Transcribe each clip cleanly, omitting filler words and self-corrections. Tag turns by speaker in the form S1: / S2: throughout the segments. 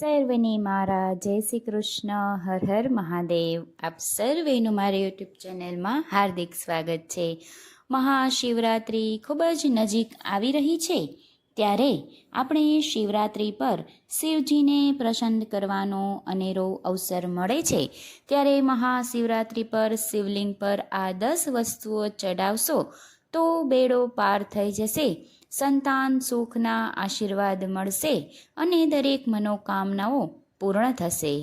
S1: સર્વેને મારા જય શ્રી કૃષ્ણ. હર હર મહાદેવ. આપ સર્વેનું મારી યુટ્યુબ ચેનલમાં હાર્દિક સ્વાગત છે. મહાશિવરાત્રિ ખૂબ જ નજીક આવી રહી છે, ત્યારે આપણે શિવરાત્રિ પર શિવજીને પ્રસન્ન કરવાનો અનેરો અવસર મળે છે. ત્યારે મહાશિવરાત્રિ પર શિવલિંગ પર આ 10 વસ્તુઓ ચડાવશો તો બેડો પાર થઈ જશે, સંતાન સુખના આશીર્વાદ મળશે અને દરેક મનોકામનાઓ પૂર્ણ થશે.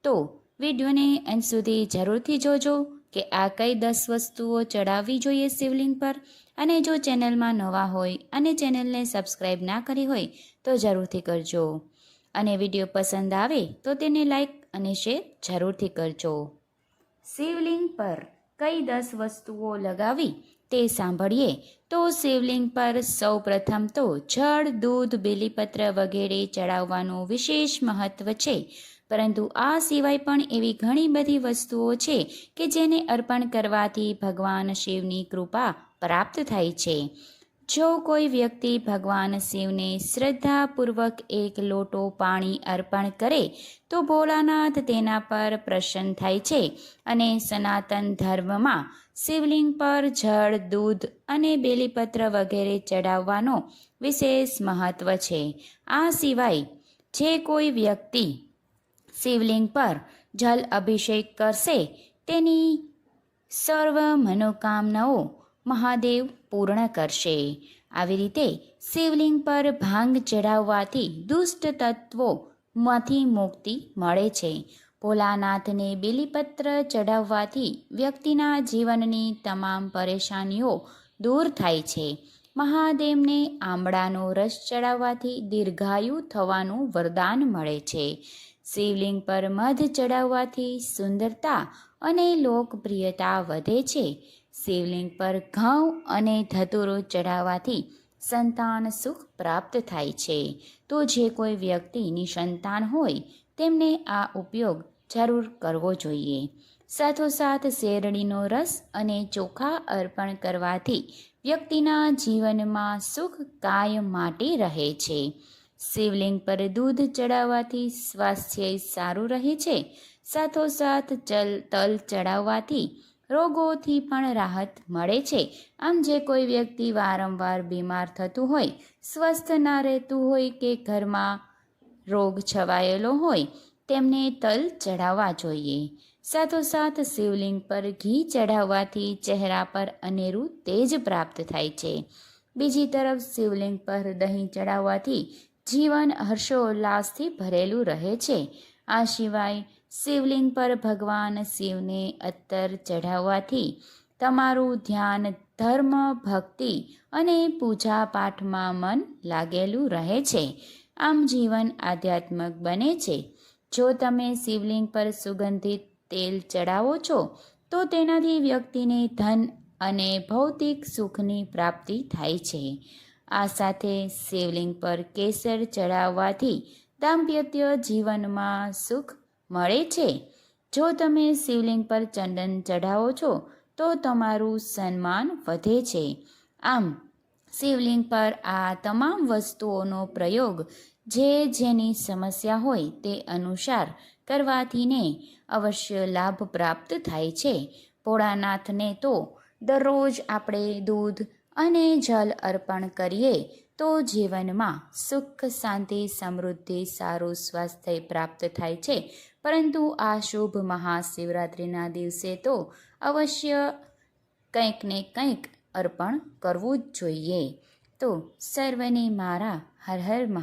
S1: તો વિડીયોને અંત સુધી જરૂરથી જોજો કે આ કઈ 10 વસ્તુઓ ચડાવવી જોઈએ શિવલિંગ પર. અને જો ચેનલમાં નવા હોય અને ચેનલને સબસ્ક્રાઈબ ના કરી હોય તો જરૂરથી કરજો. અને વિડીયો પસંદ આવે તો તેને લાઈક અને શેર જરૂરથી કરજો. શિવલિંગ પર કઈ 10 વસ્તુઓ લગાવી તે સાંભળીએ. તો શિવલિંગ પર સૌ પ્રથમ તો જળ, દૂધ, બેલીપત્ર વગેરે ચડાવવાનું વિશેષ મહત્વ છે. પરંતુ આ સિવાય પણ એવી ઘણી બધી વસ્તુઓ છે કે જેને અર્પણ કરવાથી ભગવાન શિવની કૃપા પ્રાપ્ત થાય છે. જો કોઈ વ્યક્તિ ભગવાન શિવને શ્રદ્ધાપૂર્વક એક લોટો પાણી અર્પણ કરે તો ભોળાનાથ તેના પર પ્રસન્ન થાય છે. અને સનાતન ધર્મમાં શિવલિંગ પર જળ, દૂધ અને બેલીપત્ર વગેરે ચડાવવાનો વિશેષ મહત્વ છે. આ સિવાય જે કોઈ વ્યક્તિ શિવલિંગ પર જલ અભિષેક કરશે તેની સર્વ મનોકામનાઓ મહાદેવ પૂર્ણ કરશે. આવી રીતે શિવલિંગ પર ભાંગ ચડાવવાથી દુષ્ટ તત્વોમાંથી મુક્તિ મળે છે. ભોલાનાથને બેલીપત્ર ચડાવવાથી વ્યક્તિના જીવનની તમામ પરેશાનીઓ દૂર થાય છે. મહાદેવને આંબળાનો રસ ચડાવવાથી દીર્ઘાયુ થવાનું વરદાન મળે છે. શિવલિંગ પર મધ ચડાવવાથી સુંદરતા અને લોકપ્રિયતા વધે છે. શિવલિંગ પર ઘઉં અને ધતુરો ચડાવવાથી સંતાન સુખ પ્રાપ્ત થાય છે. તો જે કોઈ વ્યક્તિ નિસંતાન હોય તેમને આ ઉપયોગ જરૂર કરવો જોઈએ. સાથોસાથ શેરડીનો રસ અને ચોખા અર્પણ કરવાથી વ્યક્તિના જીવનમાં સુખ કાયમ માટે રહે છે. શિવલિંગ પર દૂધ ચડાવવાથી સ્વાસ્થ્ય સારું રહે છે. સાથોસાથ તલ ચડાવવાથી રોગોથી પણ રાહત મળે છે. આમ જે કોઈ વ્યક્તિ વારંવાર બીમાર થતું હોય, સ્વસ્થ ના રહેતું હોય કે ઘરમાં રોગ છવાયેલો હોય તેમને તલ ચડાવવા જોઈએ. સાથોસાથ શિવલિંગ પર ઘી ચડાવવાથી ચહેરા પર અનેરું તેજ પ્રાપ્ત થાય છે. બીજી તરફ શિવલિંગ પર દહીં ચડાવવાથી જીવન હર્ષોલ્લાસથી ભરેલું રહે છે. આ સિવાય શિવલિંગ પર ભગવાન શિવને અત્તર ચઢાવવાથી તમારું ધ્યાન ધર્મ, ભક્તિ અને પૂજા પાઠમાં મન લાગેલું રહે છે. આમ જીવન આધ્યાત્મિક બને છે. જો તમે શિવલિંગ પર સુગંધિત તેલ ચડાવો છો તો તેનાથી વ્યક્તિને ધન અને ભૌતિક સુખની પ્રાપ્તિ થાય છે. આ સાથે શિવલિંગ પર કેસર ચડાવવાથી દાંપત્ય જીવનમાં સુખ મળે છે. જો તમે શિવલિંગ પર ચંદન ચઢાવો છો તો તમારું સન્માન વધે છે. આમ શિવલિંગ પર આ તમામ વસ્તુઓનો પ્રયોગ જેની સમસ્યા હોય તે અનુસાર કરવાથીને અવશ્ય લાભ પ્રાપ્ત થાય છે. ભોળાનાથને તો દરરોજ આપણે દૂધ અને જલ અર્પણ કરીએ તો જીવનમાં સુખ, શાંતિ, સમૃદ્ધિ, સારું સ્વાસ્થ્ય પ્રાપ્ત થાય છે. પરંતુ આ શુભ મહાશિવરાત્રિના દિવસે તો અવશ્ય કંઈક ને કંઈક અર્પણ કરવું જ જોઈએ. તો સર્વને મારા હર હર મહાદેવ.